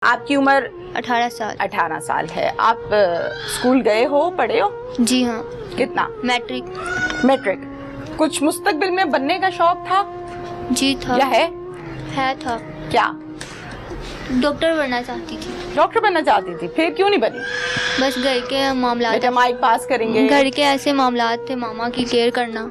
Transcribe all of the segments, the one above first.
आपकी उम्र 18 साल। 18 साल है। आप स्कूल गए हो, पढ़े हो? जी हाँ। कितना? मैट्रिक। मैट्रिक। कुछ मुस्तकबिल में बनने का शौक था? जी था। या है? था। क्या? डॉक्टर बनना चाहती थी। डॉक्टर बनना चाहती थी, फिर क्यों नहीं बनी? बस घर के मामला, बेटा माइक पास करेंगे। घर के ऐसे मामला थे, मामा की केयर करना,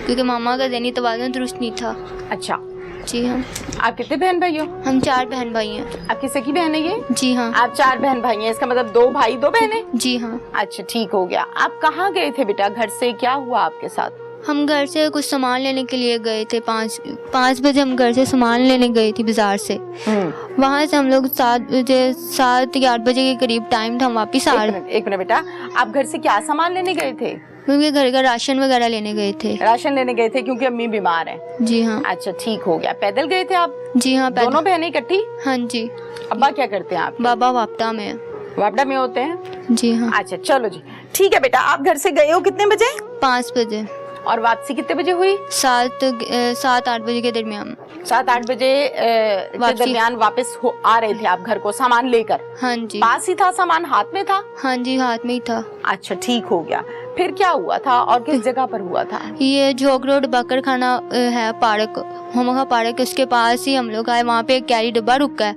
क्योंकि मामा का ज़हनी तवाज़ुन दुरुस्त नहीं था। अच्छा। जी हाँ। आप कितने बहन भाई हो? हम 4 बहन भाई हैं। आपकी सगी बहन है ये? जी हाँ। आप 4 बहन भाई हैं, इसका मतलब 2 भाई 2 बहनें? जी हाँ। अच्छा ठीक हो गया। आप कहाँ गए थे बेटा? घर से क्या हुआ आपके साथ? हम घर से कुछ सामान लेने के लिए गए थे। 5 बजे हम घर से सामान लेने गए थे बाजार से। वहाँ से हम लोग 7 या 8 बजे के करीब टाइम था, हम वापिस आ रहे। एक मिनट बेटा, आप घर से क्या सामान लेने गए थे? क्योंकि घर का राशन वगैरह लेने गए थे। राशन लेने गए थे क्योंकि अम्मी बीमार हैं। जी हाँ। अच्छा ठीक हो गया। पैदल गए थे आप? जी हाँ। दोनों बहनें इकट्ठी? हाँ जी। अब्बा क्या करते हैं आप? बाबा वापडा में। वापडा में होते हैं? जी हाँ। अच्छा चलो जी, ठीक है बेटा। आप घर से गए हो कितने बजे? 5 बजे। और वापसी कितने बजे हुई? 7-8 बजे के दरमियान। 7-8 बजे के दरमियान वापस आ रहे थे आप घर को सामान लेकर? हाँ जी। पास ही था सामान, हाथ में था? हाँ जी, हाथ में ही था। अच्छा ठीक हो गया। फिर क्या हुआ था और किस जगह पर हुआ था? ये झोक रोड बकर खाना है, पार्क, होमखा पार्क, उसके पास ही हम लोग आए। वहाँ पे एक कैरी डब्बा रुका है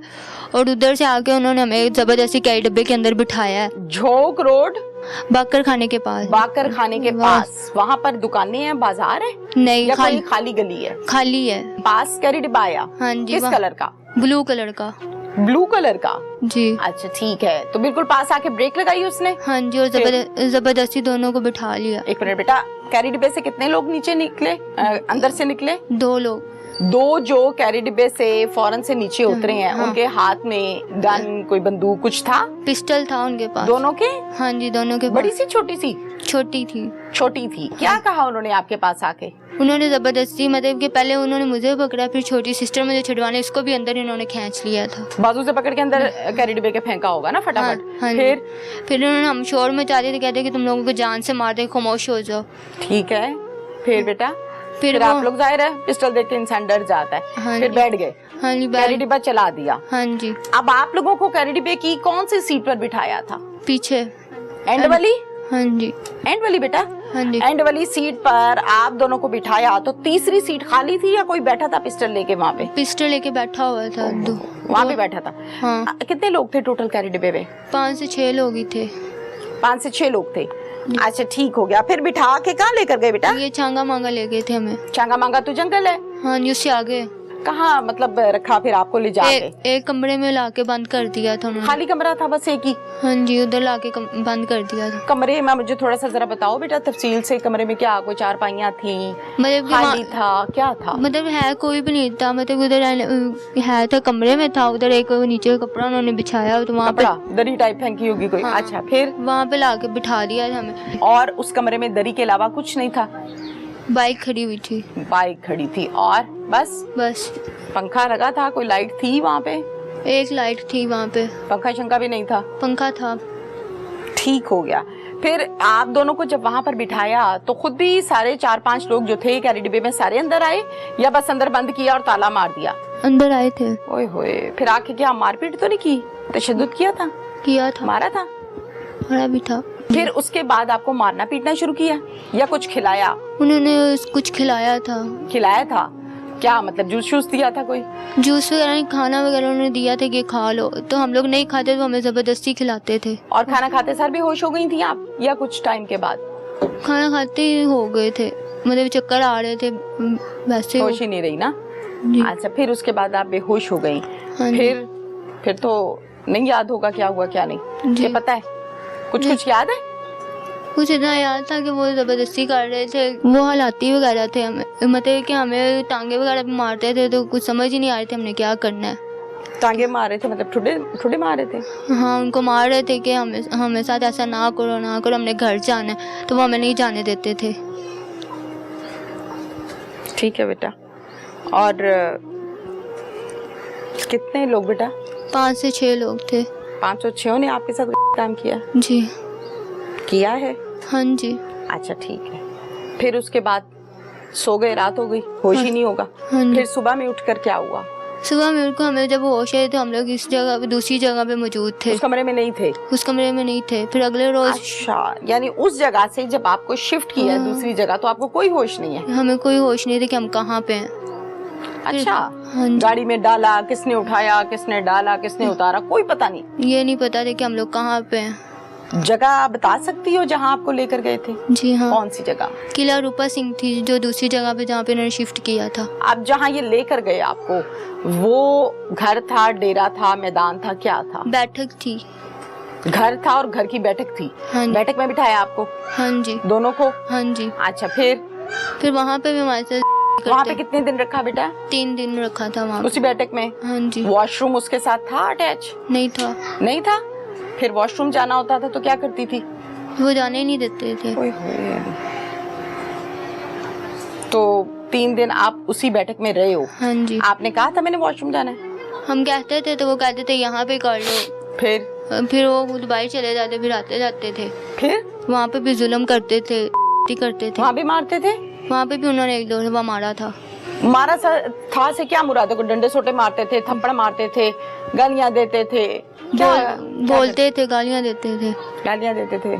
और उधर से आके उन्होंने हमें जबरदस्ती कैरी डब्बे के अंदर बिठाया है। झोक रोड बाकर खाने के पास? बाकर खाने के पास। वहाँ पर दुकानें हैं, बाजार है? नहीं, खाली गली है? खाली है। पास कैरी डिब्बा आया? हाँ जी। किस कलर का? ब्लू कलर का। ब्लू कलर का? जी। अच्छा ठीक है। तो बिल्कुल पास आके ब्रेक लगाई उसने? हाँ जी, और जबरदस्ती दोनों को बिठा लिया। एक मिनट बेटा, कैरी डिब्बे से कितने लोग नीचे निकले, अंदर से निकले? 2 लोग। 2 जो कैरी डिब्बे से फौरन से नीचे उतरे हैं। हाँ। उनके हाथ में गन, कोई बंदूक कुछ था? पिस्टल था उनके पास। दोनों के? हाँ जी, दोनों के। बड़ी सी छोटी सी? छोटी थी। छोटी थी। क्या कहा उन्होंने आपके पास आके? उन्होंने जबरदस्ती, मतलब कि पहले उन्होंने मुझे पकड़ा, फिर छोटी सिस्टर मुझे छुड़वाने, इसको भी अंदर इन्होंने खींच लिया था। बाजू से पकड़ के अंदर कैरी डिब्बे के फेंका होगा ना फटाफट? हाँ, फिर उन्होंने हम शोर मचा दिए थे, कहते कि तुम लोगों को जान से मार दे, खामोश हो जाओ। ठीक है। फिर बेटा? फिर आप लोग, जाहिर है पिस्टल देख के इंसान डर जाता है। हाँ, फिर बैठ गए? हाँ जी। कैरी डिब्बा चला दिया? हाँ जी। अब आप लोगों को कैरी डिब्बे की कौन सी सीट पर बिठाया था? पीछे। एंड वाली? हाँ जी। एंड वाली बेटा? हाँ जी। एंड वाली सीट पर आप दोनों को बिठाया, तो तीसरी सीट खाली थी या कोई बैठा था पिस्टल लेके वहाँ पे? पिस्टल लेके बैठा हुआ था। वहाँ पे बैठा था? हाँ। कितने लोग थे टोटल कैरी डिब्बे में? 5 से 6 लोग ही थे। 5 से 6 लोग थे। अच्छा ठीक हो गया। फिर बिठा के कहाँ लेकर गए बेटा? ये चांगा मांगा ले गए थे हमें। चांगा मांगा तो जंगल है? हाँ जी, उससे आगे। कहाँ मतलब रखा फिर आपको ले जाके? एक कमरे में लाके बंद कर दिया था उन्होंने। खाली कमरा था बस एक ही? हाँ जी, उधर लाके बंद कर दिया था। कमरे में मुझे थोड़ा सा जरा बताओ बेटा तफसील से। कमरे में क्या, कोई चारपाइयाँ थी, मतलब खाली था, क्या था? मतलब है कोई भी नहीं था, मतलब उधर है था, कमरे में था। उधर एक नीचे कपड़ा उन्होंने बिछाया, तो वहाँ पे दरी टाइप फेंकी होगी कोई। हाँ। अच्छा फिर? वहाँ पे लाके बिठा दिया था हमें। और उस कमरे में दरी के अलावा कुछ नहीं था? बाइक खड़ी हुई थी। बाइक खड़ी थी और बस? पंखा लगा था? कोई लाइट थी वहाँ पे? एक लाइट थी वहाँ पे। पंखा शंखा भी नहीं था? पंखा था। ठीक हो गया। फिर आप दोनों को जब वहाँ पर बिठाया तो खुद भी सारे 4-5 लोग जो थे कैरी डिब्बे में सारे अंदर आए या बस अंदर बंद किया और ताला मार दिया? अंदर आए थे। ओए होए। फिर आके क्या मारपीट तो नहीं की? तशद्दुद किया था? मारा था? मारा भी था। फिर उसके बाद आपको मारना पीटना शुरू किया या कुछ खिलाया? उन्होंने कुछ खिलाया था। खिलाया था? क्या मतलब जूस शूस दिया था कोई? जूस वगैरह नहीं, खाना वगैरह उन्होंने दिया था कि खा लो, तो हम लोग नहीं खाते तो हमें जबरदस्ती खिलाते थे। और खाना खाते सर भी होश हो गई थी आप या कुछ टाइम के बाद? खाना खाते ही हो गए थे, मतलब चक्कर आ रहे थे, वैसे होश ही नहीं रही ना? अच्छा फिर उसके बाद आप बेहोश हो गई? हाँ। फिर तो नहीं याद होगा क्या हुआ क्या नहीं? ये पता है? कुछ याद है? कुछ इतना याद था कि वो जबरदस्ती कर रहे थे, वो हालाती वगैरह थे, हमें मतलब कि हमें टांगे वगैरह भी मारते थे, तो कुछ समझ ही नहीं आ रही थी हमने क्या करना है। टांगे मार रहे थे मतलब ठुड्डे मार रहे थे? हाँ, उनको मार रहे थे कि हमें साथ ऐसा ना करो, हमने घर जाना है, तो वो हमें नहीं जाने देते थे। ठीक है बेटा। और कितने लोग बेटा? 5 से 6 लोग थे। 5 और 6 ने आपके साथ काम किया? जी। किया है? हाँ जी। अच्छा ठीक है। फिर उसके बाद सो गए, रात हो गई, होश ही नहीं होगा? हाँ। फिर सुबह में उठकर क्या हुआ? सुबह मेरे को हमें जब होश आए तो हम लोग इस जगह पे दूसरी जगह पे मौजूद थे। उस कमरे में नहीं थे? उस कमरे में नहीं थे। फिर अगले रोज अच्छा, यानी उस जगह से जब आपको शिफ्ट किया है दूसरी जगह तो आपको कोई होश नहीं है? हमें कोई होश नहीं था कि हम कहाँ पे हैं। अच्छा, हाँ, गाड़ी में डाला, किसने उठाया, किसने डाला, किसने उतारा, कोई पता नहीं? ये नहीं पता था कि हम लोग कहाँ पे हैं। जगह आप बता सकती हो जहाँ आपको लेकर गए थे? जी हाँ। कौन सी जगह? किला रूपा सिंह थी जो दूसरी जगह पे जहाँ पे उन्होंने शिफ्ट किया था। आप जहाँ ये लेकर गए आपको, वो घर था, डेरा था, मैदान था, क्या था? बैठक थी। घर था और घर की बैठक थी। हाँ जी। बैठक में बिठाया आपको? हाँ जी। दोनों को? हाँ जी। अच्छा, फिर वहाँ पे भी हमारे साथ वहाँ पे कितने दिन रखा बेटा? 3 दिन रखा था वहाँ उसी बैठक में? हाँ जी। वॉशरूम उसके साथ था अटैच? नहीं था। नहीं था? फिर वॉशरूम जाना होता था तो क्या करती थी? वो जाने ही नहीं देते थे। तो 3 दिन आप उसी बैठक में रहे हो? हाँ जी। आपने कहा था मैंने वॉशरूम जाना है? हम कहते थे तो वो कहते थे यहाँ पे कर लो। फिर वो दुबई चले जाते, फिर आते जाते थे। फिर वहाँ पे भी जुल्म करते थे, करते थे। वहाँ भी मारते थे? वहाँ पे भी उन्होंने 1-2 दफा मारा था। मारा था से क्या मुराद है? डंडे सोटे मारते थे, थप्पड़ मारते थे, गालियाँ देते थे? बोलते थे, गालियाँ देते थे। गालियाँ देते थे,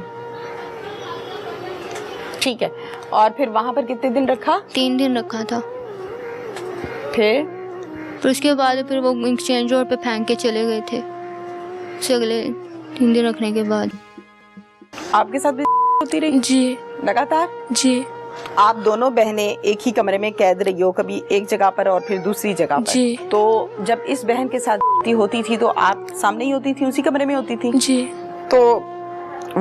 ठीक है। और फिर वहाँ पर कितने दिन रखा? 3 दिन रखा था। फिर उसके बाद फिर वो एक्सचेंज रोड पे फेंक के चले गए थे। अगले 3 दिन रखने के बाद आपके साथ भी होती रही? जी। लगातार? जी। आप दोनों बहनें एक ही कमरे में कैद रही हो, कभी एक जगह पर और फिर दूसरी जगह पर? जी। तो जब इस बहन के साथ होती थी तो आप सामने ही होती थी, उसी कमरे में होती थी? जी। तो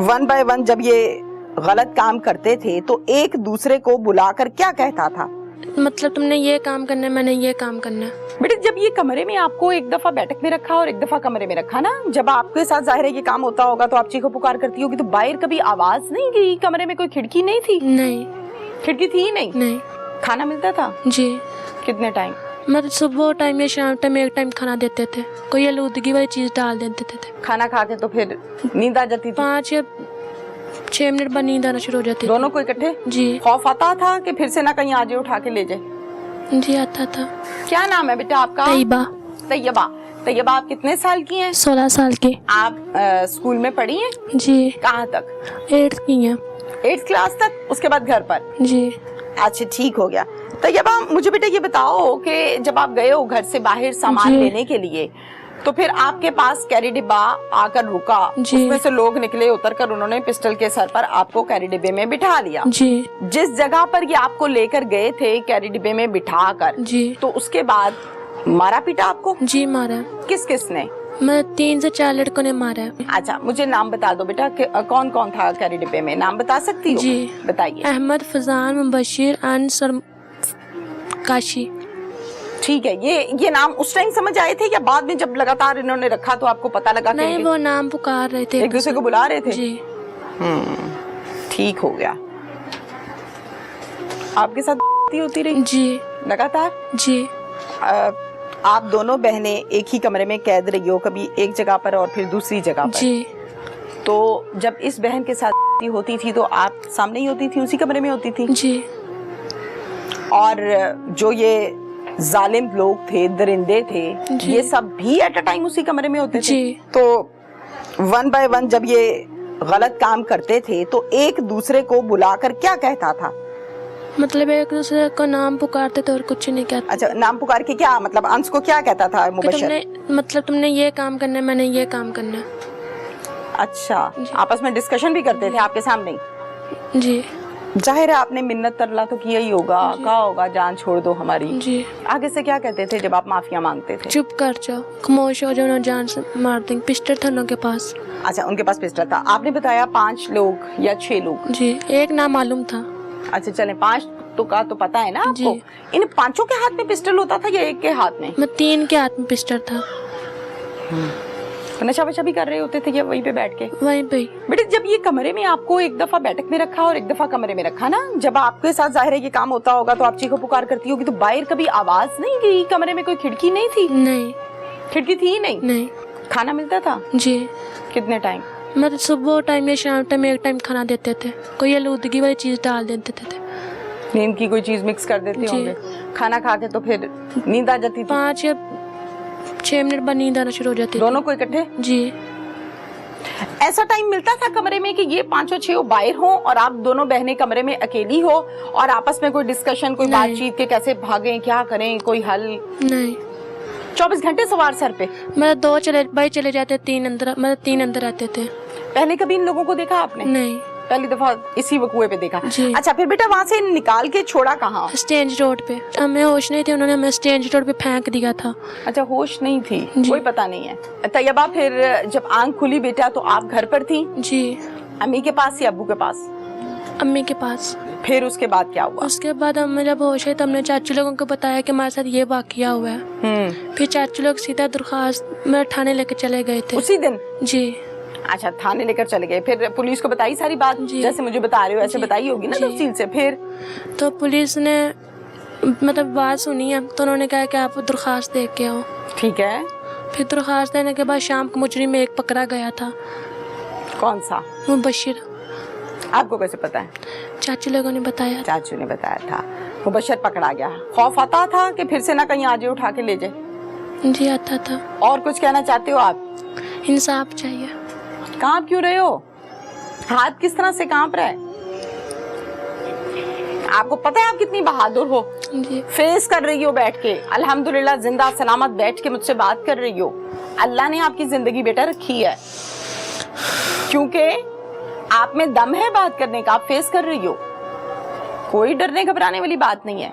1 बाय 1 जब ये गलत काम करते थे तो एक दूसरे को बुलाकर क्या कहता था? मतलब तुमने ये काम करना है, मैंने ये काम करना है। बेटे, जब ये कमरे में आपको एक दफा बैठक में रखा और एक दफा कमरे में रखा ना, जब आपके साथ जाहिर है ये काम होता होगा तो आप चीखो पुकार करती होगी, तो बाहर कभी आवाज नहीं गई? कमरे में कोई खिड़की नहीं थी? नहीं। खिड़की थी ही नहीं? नहीं। खाना मिलता था? जी। कितने टाइम? मतलब सुबह टाइम या शाम टाइम एक टाइम खाना देते थे, कोई आलूदगी वाली चीज डाल देते थे। खाना खा के तो फिर नींद आ जाती थी? 5 या 6 मिनट बाद नींद आना शुरू हो जाती। दोनों को इकट्ठे? जी। खौफ आता था कि फिर से ना कहीं आज उठा के ले जाए? जी आता था। क्या नाम है बेटा आपका? तैयबा। तैयबा। तैयबा, आप कितने साल की हैं? 16 साल की। आप स्कूल में पढ़ी हैं? जी। कहाँ तक? 8th की हैं। 8th क्लास तक? उसके बाद घर पर? जी। अच्छा, ठीक हो गया। तैयबा, मुझे बेटा ये बताओ कि जब आप गए हो घर से बाहर सामान लेने के लिए, तो फिर आपके पास कैरी डिब्बा आकर रुका, उसमें से लोग निकले, उतरकर उन्होंने पिस्टल के सर पर आपको कैरी डिब्बे में बिठा लिया। जी। जिस जगह पर ये आपको लेकर गए थे कैरी डिब्बे में बिठाकर, जी, तो उसके बाद मारा पीटा आपको? जी मारा। किस किस ने? मैं 3 से 4 लड़कों ने मारा। अच्छा, मुझे नाम बता दो बेटा कि कौन कौन था कैरी डिब्बे में, नाम बता सकती हो? जी बताइए। अहमद, फजान, मुबशिर, अनसर, काशी। ठीक है, ये नाम उस टाइम समझ आए थे या बाद में जब लगातार इन्होंने रखा तो आपको पता लगा? नहीं, वो नाम पुकार रहे थे, एक दूसरे को बुला रहे थे? जी। ठीक हो गया। आपके साथ होती रही? जी। लगातार? जी। आप दोनों बहनें एक ही कमरे में कैद रही हो, कभी एक जगह पर और फिर दूसरी जगह पर? जी। तो जब इस बहन के साथ होती थी तो आप सामने ही होती थी, उसी कमरे में होती थी? जी। और जो ये जालिम लोग थे, दरिंदे थे, ये सब भी एट अ टाइम उसी कमरे में होते थे? जी। तो 1 बाय 1 जब ये गलत काम करते थे तो एक दूसरे को बुलाकर क्या कहता था? मतलब एक दूसरे को नाम पुकारते थे और कुछ नहीं कहते। अच्छा, नाम पुकार के क्या मतलब? अंश को क्या कहता था मुबशर? तुमने ये काम करना है, मैंने ये काम करना है। अच्छा, आपस में डिस्कशन भी करते थे आपके सामने? जी। जाहिर है आपने मिन्नत तरला तो किया ही होगा, कहा होगा जान छोड़ दो हमारी। जी। आगे से क्या कहते थे जब आप माफिया मांगते थे? चुप कर जाओ, खामोश हो जाओ, ना जान से मार देंगे। पिस्टल था उनके पास। अच्छा, उनके पास पिस्टल था। आपने बताया 5 लोग या 6 लोग? जी, एक नाम मालूम था। अच्छा, चले 5 तो का तो पता है ना आपको? इन 5 के हाथ में पिस्टल होता था या एक के हाथ में? 3 के हाथ में पिस्टल था। नशा वशा भी कर रहे होते थे या वहीं पे बैठ के? वहीं पे। बेटे, जब ये कमरे में आपको एक दफा बैठक में रखा और एक दफा कमरे में रखा ना, जब आपके साथ जाहिर है ये काम होता होगा तो आप चीखो पुकार करती होगी, तो बाहर कभी आवाज नहीं गई? कमरे में कोई खिड़की नहीं थी? नहीं। खिड़की थी ही नहीं? नहीं। खाना मिलता था? जी। कितने टाइम? मतलब सुबह टाइम या शाम टाइम एक टाइम खाना देते थे, कोई आलूदगी वाली चीज डाल देते थे। नींद की कोई चीज मिक्स कर देते होंगे? खाना खा के तो फिर नींद आ जाती थी? 5 या 6 मिनट बाद नींद आना शुरू हो जाती दोनों को इकट्ठे? थी जी। ऐसा टाइम मिलता था कमरे में कि ये 5-6 बाहर हो और आप दोनों बहनें कमरे में अकेली हो और आपस में कोई डिस्कशन, कोई नहीं। बातचीत के कैसे भागें, क्या करें, कोई हल? नहीं, 24 घंटे सवार सर पे? मतलब 2 भाई चले जाते, 3 अंदर, मतलब 3 अंदर आते थे। पहले कभी इन लोगों को देखा आपने? नहीं, पहली दफा इसी कुएं पे देखा? जी। अच्छा, फिर बेटा वहाँ से निकाल के छोड़ा कहाँ? स्टेज रोड पे। हमें होश नहीं थी, उन्होंने हमें स्टेज रोड पे फेंक दिया था। अच्छा, होश नहीं थी, जी। कोई पता नहीं है। तैयबा, फिर जब आंख खुली बेटा तो आप घर पर थी? जी। अम्मी के पास या अब्बू के पास? अम्मी के पास। फिर उसके बाद क्या हुआ? उसके बाद हम जब होश है तो हमने चाचू लोगों को बताया कि हमारे साथ ये वाकया हुआ है। फिर चाचू लोग सीधा दरखास्त मेरे थाने लेके चले गए थे उसी दिन? जी। अच्छा, थाने लेकर चले गए। फिर पुलिस को बताई सारी बात? जी। जैसे मुझे बता रहे हो ऐसे जी। बताई होगी ना जी। तफसील से। फिर तो पुलिस ने मतलब बात सुनी है तो उन्होंने कहा कि आप दरखास्त दे के आओ। ठीक है। फिर दरखास्त देने के बाद शाम को मुजरिम में एक पकड़ा गया था। कौन सा? मुबशिर। आपको कैसे पता है? चाचू लोगों ने बताया। चाचू ने बताया था। मुबशर पकड़ा गया। खौफ आता था कि फिर से ना कहीं आ जाए उठा के ले जाए? जी आता था। और कुछ कहना चाहते हो आप? इंसाफ चाहिए। कांप क्यों रहे हो? हाथ किस तरह से कांप रहा है? आपको पता है आप कितनी बहादुर हो? जी। फेस कर रही हो बैठ के, अल्हम्दुलिल्लाह जिंदा सलामत बैठ के मुझसे बात कर रही हो। अल्लाह ने आपकी जिंदगी बेटा रखी है क्योंकि आप में दम है बात करने का, आप फेस कर रही हो। कोई डरने घबराने वाली बात नहीं है।